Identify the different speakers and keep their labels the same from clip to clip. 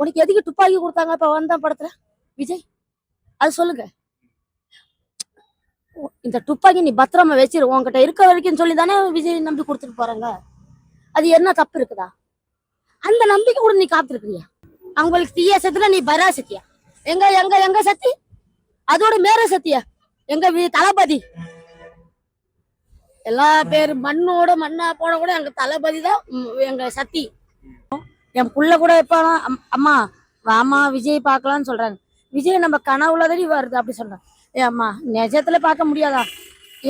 Speaker 1: உனக்கு எதுக்கு துப்பாக்கி கொடுத்தாங்க இப்ப வந்தான் படத்துல விஜய்? அது சொல்லுங்க. இந்த துப்பாக்கி நீ பத்திரமா வச்சிரு, உன்கிட்ட இருக்க வரைக்கும் சொல்லி தானே விஜய் நம்பி கொடுத்துட்டு போறாங்க. அது என்ன தப்பு இருக்குதா? அந்த நம்பிக்கை கூட நீ காத்திருக்கிறியா? அவங்களுக்கு தீய சத்தில நீ பரா சத்தியா? எங்க எங்க எங்க சத்தி? அதோட மேல சத்தியா? எங்க தளபதி எல்லா பேர் மண்ணோட மண்ணா போன கூட எங்க தளபதி தான் எங்க சத்தி. என் புள்ள கூட இப்ப அம்மா வாமா விஜய் பார்க்கலாம்னு சொல்றாங்க. விஜய் நம்ம கனவுலதான் வருது அப்படி சொல்றாங்க. ஏ அம்மா நிஜத்துல பார்க்க முடியாதா?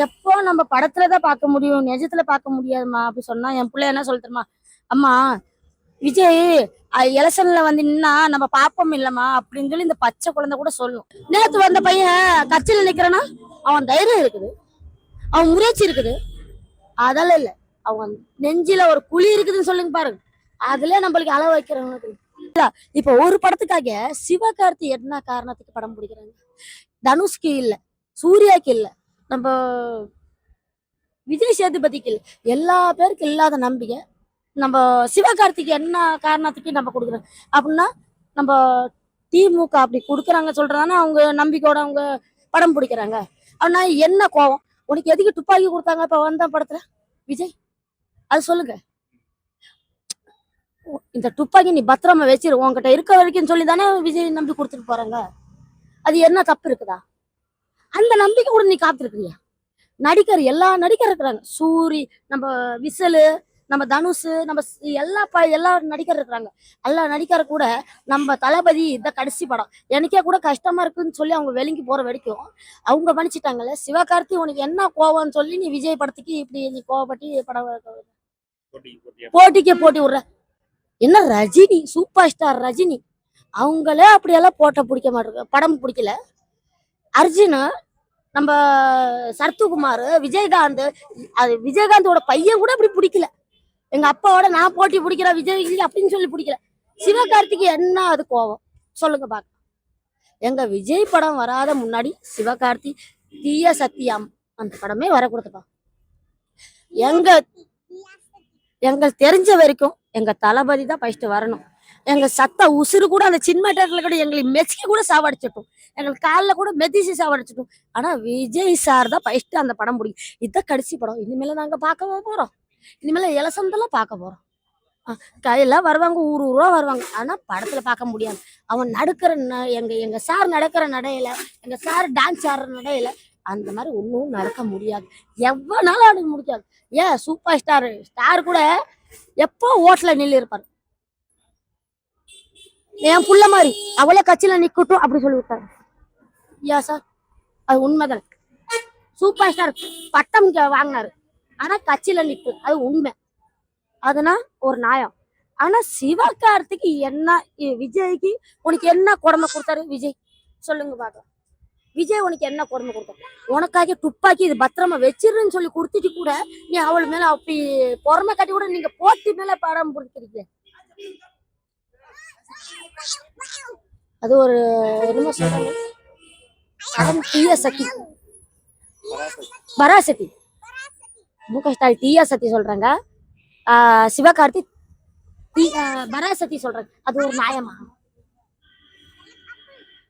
Speaker 1: எப்போ நம்ம படத்துலதான் பார்க்க முடியும், நிஜத்துல பார்க்க முடியாதுமா அப்படி சொன்னா என் பிள்ளை என்ன சொல்லிட்டுமா, அம்மா விஜய் எலெக்ஷன்ல வந்து நின்னா நம்ம பாப்போம் இல்லம்மா அப்படின்னு சொல்லி இந்த பச்சை குழந்தை கூட சொல்லும். நேத்து வந்த பையன் கட்சியில நிக்கிறனா அவன் தைரியம் இருக்குது, அவன் முயற்சி இருக்குது. அதெல்லாம் இல்ல, அவன் நெஞ்சில ஒரு குழி இருக்குதுன்னு சொல்லுங்க பாருங்க. அதுல நம்மளுக்கு அளவு வைக்கிறவங்க. இப்ப ஒரு படத்துக்காக சிவகார்த்தி என்ன காரணத்துக்கு படம் பிடிக்கிறாங்க? தனுஷ்க்கு இல்ல, சூர்யாக்கு இல்ல, நம்ம விஜய் சேதுபதிக்கு இல்ல, எல்லா பேருக்கு இல்லாத நம்பிக்கை நம்ம சிவகார்த்திக்கு என்ன காரணத்துக்கு நம்ம கொடுக்குறோம் அப்படின்னா நம்ம திமுக அப்படி கொடுக்குறாங்க சொல்றதானே அவங்க நம்பிக்கையோட அவங்க படம் பிடிக்கிறாங்க. ஆனா என்ன கோவம் உனக்கு எதுக்கு துப்பாக்கி கொடுத்தாங்க இப்ப வந்தான் படத்துல விஜய்? அது சொல்லுங்க. இந்த துப்பாக்கி நீ பத்திரமா வச்சிரு, உன்கிட்ட இருக்க வரைக்கும் சொல்லி தானே விஜய் நம்பி கொடுத்துட்டு போறாங்க. அது என்ன தப்பு இருக்குதா? அந்த நம்பிக்கை கூட நீ காத்திருக்கிறியா? நடிகர் எல்லா நடிகர் இருக்கிறாங்க, சூரி, நம்ம விசலு, நம்ம தனுஷ், நம்ம எல்லா நடிகர் இருக்கிறாங்க. எல்லா நடிகர் கூட நம்ம தளபதி இந்த கடைசி படம் எனக்கே கூட கஷ்டமா இருக்குன்னு சொல்லி அவங்க வெளிங்கி போற வரைக்கும் அவங்க பண்ணிச்சிட்டாங்கல்ல. சிவகார்த்தி உனக்கு என்ன கோவம்னு சொல்லி நீ விஜய் படத்துக்கு இப்படி நீ கோவப்பட்டு படம் போட்டிக்கே போட்டி விடுற? என்ன ரஜினி சூப்பர் ஸ்டார் ரஜினி அவங்களே அப்படியெல்லாம் போட்ட பிடிக்க மாட்டாங்க, படம் பிடிக்கல. அர்ஜுன், நம்ம சரத்குமார், விஜயகாந்த், அது விஜயகாந்தோட பையன் கூட அப்படி பிடிக்கல. எங்க அப்பாவோட நான் போட்டி பிடிக்கிற விஜய் அப்படின்னு சொல்லி பிடிக்கல. சிவகார்த்திக்கு என்ன அது கோவம் சொல்லுங்க பாக்க. எங்க விஜய் படம் வராத முன்னாடி சிவகார்த்தி தீய சத்தியம் அந்த படமே வரக்கூடாதுப்பா. எங்களுக்கு தெரிஞ்ச வரைக்கும் எங்க தளபதி தான் ஃபர்ஸ்ட் வரணும். எங்க சத்த உசுறு கூட அந்த சின்ன தேட்டர்ல கூட எங்களுக்கு மெச்சிக்க கூட சாவடிச்சிட்டோம், எங்களுக்கு காலில் கூட மெதிச்சு சாவடிச்சிட்டோம். ஆனா விஜய் சார் தான் ஃபர்ஸ்ட் அந்த படம் பிடிக்கும். இதுதான் கடைசி படம், இனிமேல நாங்க பார்க்க போறோம், இனிமேல இலசந்தெல்லாம் பார்க்க போறோம். கையெல்லாம் வருவாங்க, ஊரா வருவாங்க. ஆனா படத்துல பார்க்க முடியாது. அவன் நடக்கிற எங்க சார் நடக்கிற நடையில, எங்க சார் டான்ஸ் ஆடுற நடையில அந்த மாதிரி ஒன்றும் நடக்க முடியாது, எவ்வளவு ஆட முடியாது. ஏன் சூப்பர் ஸ்டார் கூட எப்போ ஓட்டுல நின்று இருப்பாரு. என் புள்ள மாதிரி அவளே கட்சியில நிக்கட்டும் அப்படி சொல்லி விட்டாரு. யா சார் அது உண்மைதான். சூப்பர் ஸ்டார் பட்டம் வாங்கினாரு, ஆனா கட்சியில நிக்கு, அது உண்மை, அதுனா ஒரு நியாயம். ஆனா சிவகார்த்திக்கு என்ன, விஜய்க்கு உனக்கு என்ன கொடுமை கொடுத்தாரு விஜய் சொல்லுங்க பாக்கலாம். விஜய் உனக்கு என்ன கொடுமை கொடுத்தாரு? உனக்காக துப்பாக்கி இது பத்திரமா வச்சிருன்னு சொல்லி கொடுத்துட்டு கூட நீ அவள் மேல அப்படி பொறுமை காட்டி கூட நீங்க போட்டி மேல படம் பிடிக்கிறீங்க. அது ஒரு என்னமோ சொல்றாங்க, தீய சக்தி, பராசக்தி, முக ஸ்டாலின் தீய சக்தி சொல்றாங்க, சிவகார்த்தி பராசக்தி சொல்றாங்க. அது ஒரு நியாயமா?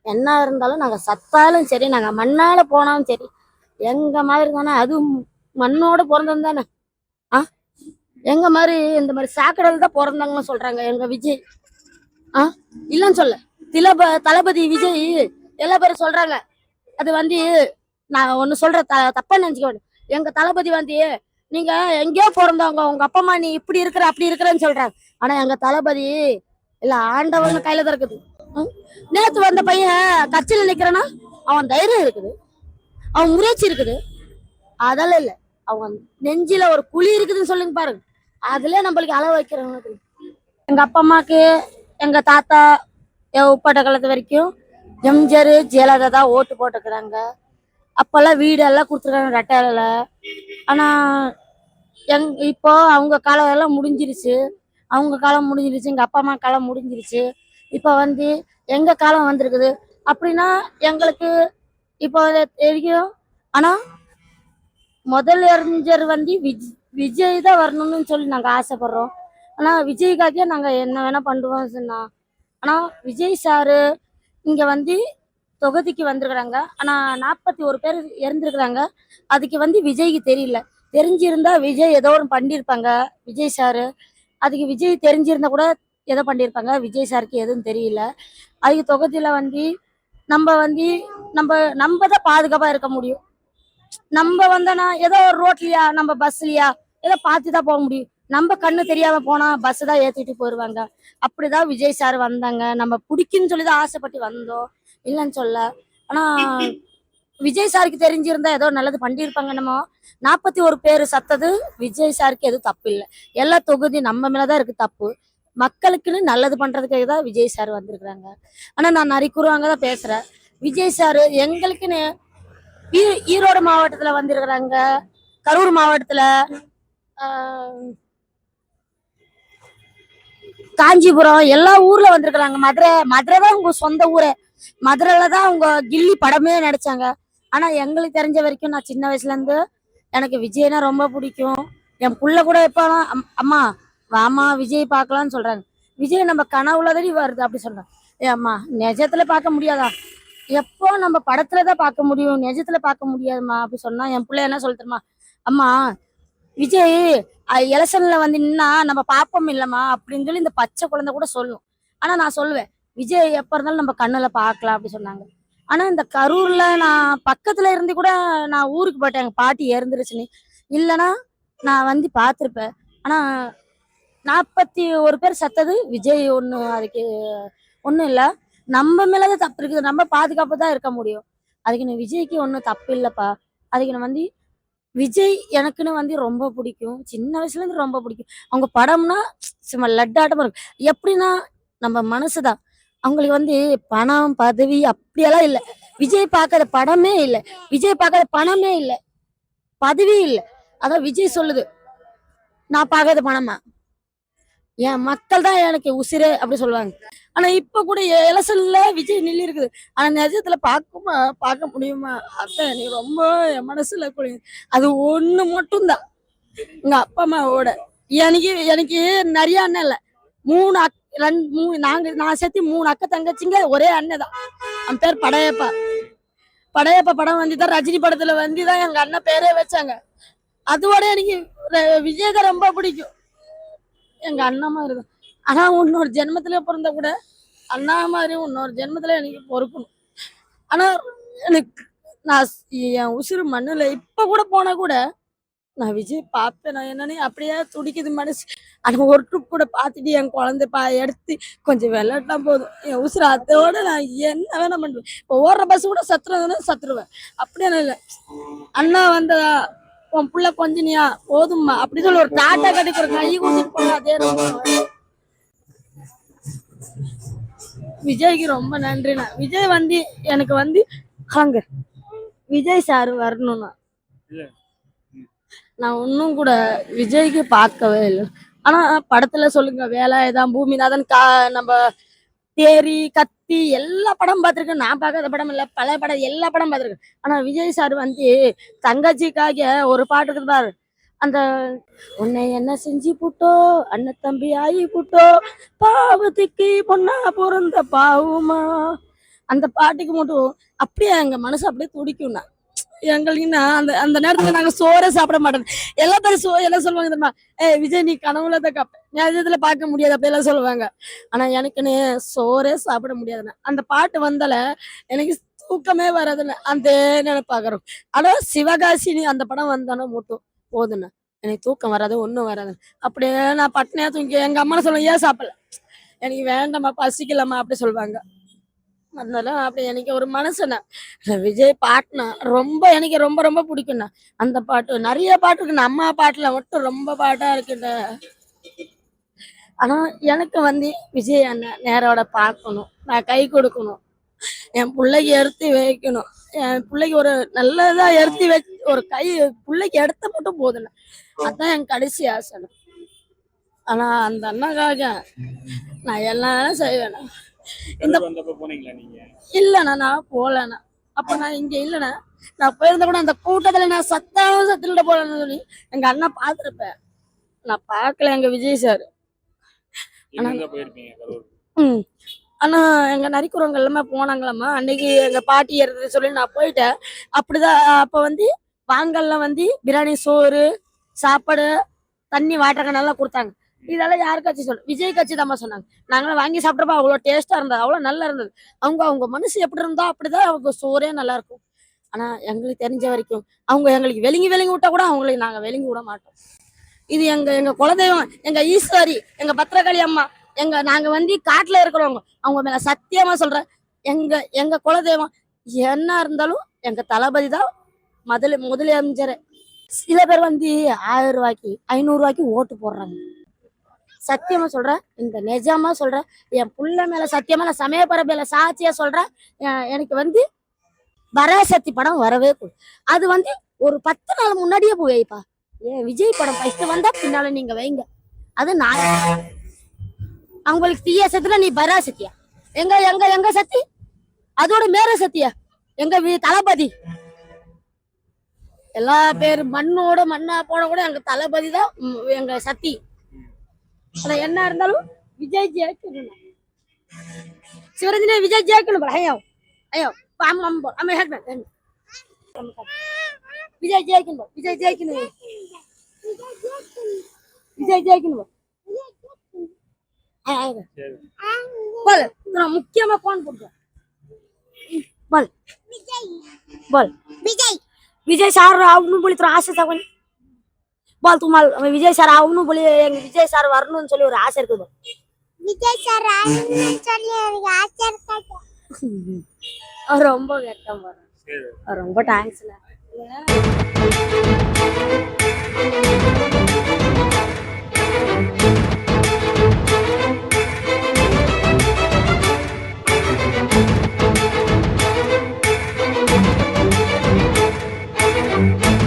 Speaker 1: என்ன இருந்தாலும் நாங்க சத்தாலும் சரி, நாங்க மண்ணால போனாலும் சரி, எங்க மாதிரி தானே, அதுவும் மண்ணோட பிறந்தது தானே. எங்க மாதிரி இந்த மாதிரி சாக்கடையில் தான் பிறந்தாங்கன்னு சொல்றாங்க எங்க விஜய். இல்லன்னு சொல்ல, தளபதி விஜய் எல்லா பேரும் சொல்றாங்க. அது வந்து நான் ஒண்ணு சொல்ற, தப்பா நினைச்சுக்க வேண்டாம். எங்க தளபதி வந்து நீங்க எங்கேயோ பிறந்தவங்க, உங்க அப்பா அம்மா நீ இப்படி இருக்கிற அப்படி இருக்கிறன்னு சொல்றாங்க. ஆனா எங்க தளபதி இல்ல ஆண்டவங்க கையில தான் இருக்குது. நேத்து வந்த பையன் கட்சியில நிக்கிறனா அவன் தைரியம் இருக்குது, அவன் முயற்சி இருக்குது. அதெல்லாம் இல்ல, அவன் நெஞ்சில ஒரு குழி இருக்குதுன்னு சொல்லுங்க பாருங்க. அதுல நம்மளுக்கு அளவு வைக்கிறவங்க. எங்க அப்பா அம்மாக்கு எங்க தாத்தா உப்பாட்ட காலத்து வரைக்கும் எம்ஜிஆர் ஜெயலலிதா தான் ஓட்டு போட்டுக்கிறாங்க. அப்பெல்லாம் வீடெல்லாம் கொடுத்துருக்காங்க ரெட்டையில. ஆனா இப்போ அவங்க காலம் எல்லாம் முடிஞ்சிருச்சு, அவங்க காலம் முடிஞ்சிருச்சு, எங்க அப்பா அம்மா காலம் முடிஞ்சிருச்சு. இப்போ வந்து எங்க காலம் வந்திருக்குது அப்படின்னா எங்களுக்கு இப்போ தெரியும். ஆனா முதல் அறிஞர் வந்து விஜய் தான் வரணும்னு சொல்லி நாங்க ஆசைப்படுறோம். ஆனா விஜய்க்காக நாங்க என்ன வேணா பண்ணுவோம் சொன்னா. ஆனா விஜய் சாரு இங்க வந்து தொகுதிக்கு வந்திருக்கிறாங்க. ஆனா 41 பேர் இறந்துருக்குறாங்க. அதுக்கு வந்து விஜய்க்கு தெரியல. தெரிஞ்சிருந்தா விஜய் ஏதோ ஒன்று பண்ணியிருப்பாங்க. விஜய் சாரு அதுக்கு விஜய் தெரிஞ்சிருந்தா கூட ஏதோ பண்ணியிருப்பாங்க. விஜய் சாருக்கு எதுவும் தெரியல. அதுக்கு தொகுதியில வந்து நம்ம வந்து நம்ம நம்ம தான் பாதுகாப்பா இருக்க முடியும். நம்ம வந்தனா ஏதோ ஒரு ரோட்லயா நம்ம பஸ்லயா ஏதோ பார்த்து தான் போக முடியும். நம்ம கண்ணு தெரியாம போனா பஸ் தான் ஏத்திட்டு போயிருவாங்க. அப்படிதான் விஜய் சார் வந்தாங்க. நம்ம பிடிக்குன்னு சொல்லி தான் ஆசைப்பட்டு வந்தோம், இல்லைன்னு சொல்ல. ஆனா விஜய் சாருக்கு தெரிஞ்சிருந்தா ஏதோ நல்லது பண்ணியிருப்பாங்க. நம்ம 41 பேர் சத்தது விஜய் சாருக்கு எதுவும் தப்பு இல்லை. எல்லா தொகுதி நம்ம மேலதான் இருக்கு தப்பு. மக்களுக்குன்னு நல்லது பண்றதுக்காக தான் விஜய் சார் வந்திருக்கிறாங்க. ஆனா நான் நரிக்குறவங்க தான் பேசுறேன். விஜய் சார் எங்களுக்குன்னு ஈரோடு மாவட்டத்துல வந்திருக்கிறாங்க, கரூர் மாவட்டத்துல, ஆஹ், காஞ்சிபுரம் எல்லா ஊர்ல வந்திருக்கிறாங்க. மதுரை தான் உங்க சொந்த ஊரே. மதுரையில தான் உங்க கில்லி படமே நடிச்சாங்க. ஆனா எங்களுக்கு தெரிஞ்ச வரைக்கும் நான் சின்ன வயசுல இருந்து எனக்கு விஜய்னா ரொம்ப பிடிக்கும். என் புள்ள கூட எப்பலாம் அம்மா வாமா விஜய் பார்க்கலாம்னு சொல்றாங்க. விஜய் நம்ம கனவுல தானே வருது அப்படி சொல்றாங்க. ஏ அம்மா நிஜத்துல பார்க்க முடியாதா? எப்போ நம்ம படத்துலதான் பார்க்க முடியும், நிஜத்துல பார்க்க முடியாதுமா அப்படி சொன்னா என் பிள்ளை என்ன சொல்லிட்டுமா, அம்மா விஜய் எலெக்ஷன்ல வந்து நின்னா நம்ம பாப்போம் இல்லம்மா அப்படின்னு சொல்லி இந்த பச்சை குழந்தை கூட சொல்லும். ஆனா நான் சொல்லுவேன் விஜய் எப்ப இருந்தாலும் நம்ம கண்ணுல பாக்கலாம் அப்படி சொன்னாங்க. ஆனா இந்த கரூர்ல நான் பக்கத்துல இருந்து கூட நான் ஊருக்கு போயிட்டேன், எங்க பாட்டி இறந்துருச்சுன்னு. இல்லைன்னா நான் வந்து பார்த்துருப்பேன். ஆனா 41 பேர் சத்தது விஜய் ஒண்ணு அதுக்கு ஒண்ணும் இல்ல. நம்ம மேலதான் தப்பு இருக்குது. நம்ம பாதுகாப்பு தான் இருக்க முடியும். அதுக்கு நான் விஜய்க்கு ஒன்றும் தப்பு இல்லப்பா. அதுக்கு நான் வந்து விஜய் எனக்குன்னு வந்து ரொம்ப பிடிக்கும். சின்ன வயசுல இருந்து ரொம்ப பிடிக்கும். அவங்க படம்னா சும்மா லட்டாட்டமா இருக்கும். எப்படின்னா நம்ம மனசுதான். அவங்களுக்கு வந்து பணம் பதவி அப்படியெல்லாம் இல்லை. விஜய் பார்க்காத படமே இல்லை, விஜய் பார்க்காத பணமே இல்லை, பதவி இல்லை. அதான் விஜய் சொல்லுது, நான் பார்க்காத பணமா, என் மக்கள் தான் எனக்கு உசிரே அப்படி சொல்லுவாங்க. ஆனா இப்ப கூட எலசன்ல விஜய் நில்லி இருக்குது. ஆனா நிஜத்துல பார்க்க முடியுமா? அத்தை நீ ரொம்ப என் மனசுல அது ஒண்ணு மட்டும்தான். எங்க அப்பா அம்மாவோட எனக்கு எனக்கு நிறைய அண்ணன் இல்ல. 3 நான் சேர்த்து 3 அக்கா தங்கச்சிங்க, ஒரே அண்ணன் தான். அவன் பேர் படையப்பா. படையப்பா படம் வந்துதான் ரஜினி படத்துல வந்துதான் எங்க அண்ணன் பேரே வச்சாங்க. அதோட எனக்கு விஜய் தான் ரொம்ப பிடிக்கும். எங்க அண்ணா மாதிரி தான். ஆனா இன்னொரு ஜென்மத்துல பிறந்த கூட அண்ணா மாதிரி இன்னொரு ஜென்மத்துல எனக்கு பொறுக்கணும். ஆனா எனக்கு நான் என் உசுறு மண்ணுல இப்ப கூட போனா கூட நான் விஜய் பார்ப்பேன். நான் என்னன்னு அப்படியே துடிக்குது மனசு. ஆனா ஒரு ட்ரிப் கூட பார்த்துட்டு என் குழந்தை எடுத்து கொஞ்சம் விளையாட்டா போதும், என் உசுறு அதோட நான் என்ன வேணா பண்ணுவேன். இப்போ ஓடுற பஸ் கூட சத்துறதுன்னா சத்துருவேன். அப்படியே இல்லை, அண்ணா வந்ததா உன் புள்ள கொஞ்சினியா போதும்மா அப்படி சொல்லி ஒரு டாட்டா கட்டிக்கிற கை கொடுத்துட்டு போங்க. அதே விஜய்க்கு ரொம்ப நன்றிண்ணா. விஜய் வந்து எனக்கு வந்து அங்க விஜய் சார் வரணும்னா நான் இன்னும் கூட விஜய்க்கு பார்க்கவே இல்லை. ஆனா படத்துல சொல்லுங்க வேலாயுதம் பூமிநாதன் நம்ம தேரி கத்தி எல்லா படம் பார்த்துருக்கேன். நான் பார்க்காத படம் இல்லை, பல படம் எல்லா படம் பார்த்துருக்கேன். ஆனா விஜய் சார் வந்து தங்கச்சிக்காக ஒரு பாட்டு இருக்குது பாரு, அந்த உன்னை என்ன செஞ்சு புட்டோ அண்ணன் தம்பி ஆகி புட்டோ பாவத்துக்கு பொண்ணா பிறந்த பாவுமா, அந்த பாட்டுக்கு மட்டும் அப்படியே எங்க மனசு அப்படியே துடிக்கும்னா. எங்களுக்குன்னா அந்த அந்த நேரத்துல நாங்க சோறே சாப்பிட மாட்டோம். எல்லா பேரும் என்ன சொல்லுவாங்க தெரியுமா, விஜய் நீ கனவுல தான் கப்ப நிஜத்துல பார்க்க முடியாது அப்படியெல்லாம் சொல்லுவாங்க. ஆனா எனக்குன்னு சோறே சாப்பிட முடியாதுண்ணே. அந்த பாட்டு வந்தால எனக்கு தூக்கமே வராதுன்னு அந்த நினைப்பாக்குறோம். ஆனா சிவகாசினி அந்த படம் வந்தானோ மட்டும் போதுண்ணே, எனக்கு தூக்கம் வராது ஒன்றும் வராது. அப்படியே நான் பட்டினியா தூங்கி எங்க அம்மா சொல்லுவேன் ஏன் சாப்பிடல, எனக்கு வேண்டாமா பசிக்கலாமா அப்படி சொல்லுவாங்க. அதனால அப்படி எனக்கு ஒரு மனசுண்ணா விஜய் பாட்டுனா ரொம்ப எனக்கு ரொம்ப ரொம்ப பிடிக்குண்ணா. அந்த பாட்டு நிறைய பாட்டு இருக்குண்ணா. அம்மா பாட்டுல மட்டும் ரொம்ப பாட்டா இருக்குண்ணா. ஆனா எனக்கு வந்து விஜய் அண்ணன் நேரோட பார்க்கணும், நான் கை கொடுக்கணும், என் பிள்ளைக்கு எடுத்து வைக்கணும், என் பிள்ளைக்கு ஒரு நல்லதா எடுத்து ஒரு கை பிள்ளைக்கு எடுத்த மட்டும் போதுண்ணா. அதான் என் கடைசி ஆசைண்ணா. ஆனா அந்த அண்ணாக்காக நான் எல்லாம் செய்வேண்ணா. இந்த இல்லண்ணா நான் போலண்ணா. அப்ப நான் இங்க இல்லண்ணா. நான் போயிருந்த கூட அந்த கூட்டத்துல நான் சத்திர போலன்னு சொல்லி எங்க அண்ணா பாத்துருப்பேன். நான் பார்க்கல எங்க விஜய் சார். ஆனா எங்க நரிக்குறவங்க எல்லாமே போனாங்களாம்மா. அன்னைக்கு எங்க பாட்டி இறந்தது சொல்லி நான் போயிட்டேன். அப்படிதான் அப்ப வந்து வாங்கல்லாம் வந்து பிரியாணி, சோறு, சாப்பாடு, தண்ணி, வாட்டர் கேன் எல்லாம் குடுத்தாங்க. இதெல்லாம் யாரு கட்சி சொல்லு? விஜய் கட்சி தாம்மா சொன்னாங்க. நாங்கலாம் வாங்கி சாப்பிட்டப்ப அவ்வளோ டேஸ்ட்டா இருந்தது. அவ்வளோ நல்லா இருந்தது. அவங்க மனசு எப்படி இருந்தா அப்படிதான் அவங்க சோறே நல்லா இருக்கும். ஆனா எங்களுக்கு தெரிஞ்ச வரைக்கும் அவங்க எங்களுக்கு வெலுங்கி வெலுங்கி விட்டா கூட அவங்களுக்கு நாங்க வெலுங்கி விட மாட்டோம். இது எங்க எங்க குலதெய்வம், எங்க ஈஸ்வரி, எங்க பத்திரகாளி அம்மா, நாங்க வந்து காட்டுல இருக்கிறவங்க. அவங்க மேல சத்தியமா சொல்றேன். எங்க எங்க குலதெய்வம் என்ன இருந்தாலும் எங்க தளபதி தான் முதலமைச்சர். சில பேர் வந்து 1000 ரூபாய்க்கு 500 ரூபாய்க்கு ஓட்டு போடுறாங்க. சத்தியமா சொல்றேன், இந்த நிஜமா சொல்றேன், என் புள்ள மேல சத்தியமா நான் சமயபரப்பையில சாட்சியா சொல்றேன். எனக்கு வந்து பராசக்தி படம் வரவே கூடாது. அது வந்து ஒரு 10 நாள் முன்னாடியே போய் வைப்பா. ஏன் விஜய் படம் ஃபர்ஸ்ட் வந்தா பின்னால நீங்க வைங்க. அது நான் அவங்களுக்கு தீய சத்தியா நீ பராசக்தியா? எங்க எங்க எங்க சக்தி அதோட மேல சத்தியா எங்க தளபதி. எல்லா பேர் மண்ணோட மண்ணா போன கூட எங்க தளபதி தான் எங்க சக்தி. ஆனா என்ன இருந்தாலும் விஜய் ஜெயிக்கணும். சிவரஞ்சனே விஜய் ஜெயிக்கணும். ஐயோ ஐயோ விஜய் ஜெயிக்கணும். விஜய் ஜெயிக்கணும். விஜய் ஜெயிக்கணும். बोल तुरा मुख्यमा कौन बोलतो? बोल बोल विजय सर आवनु बोली तुरा आशा था कोनी? बोल तुम्हाला विजय सर आवनु बोली विजय सर வரணும்னு சொல்லி ஒரு ஆசை இருக்குது. விஜய் சார் வரணும்னு சொல்லி ஒரு ஆசை இருக்கு. ரொம்ப வெட்கம் வரும். ரொம்ப தேங்க்ஸ்ல. Thank you.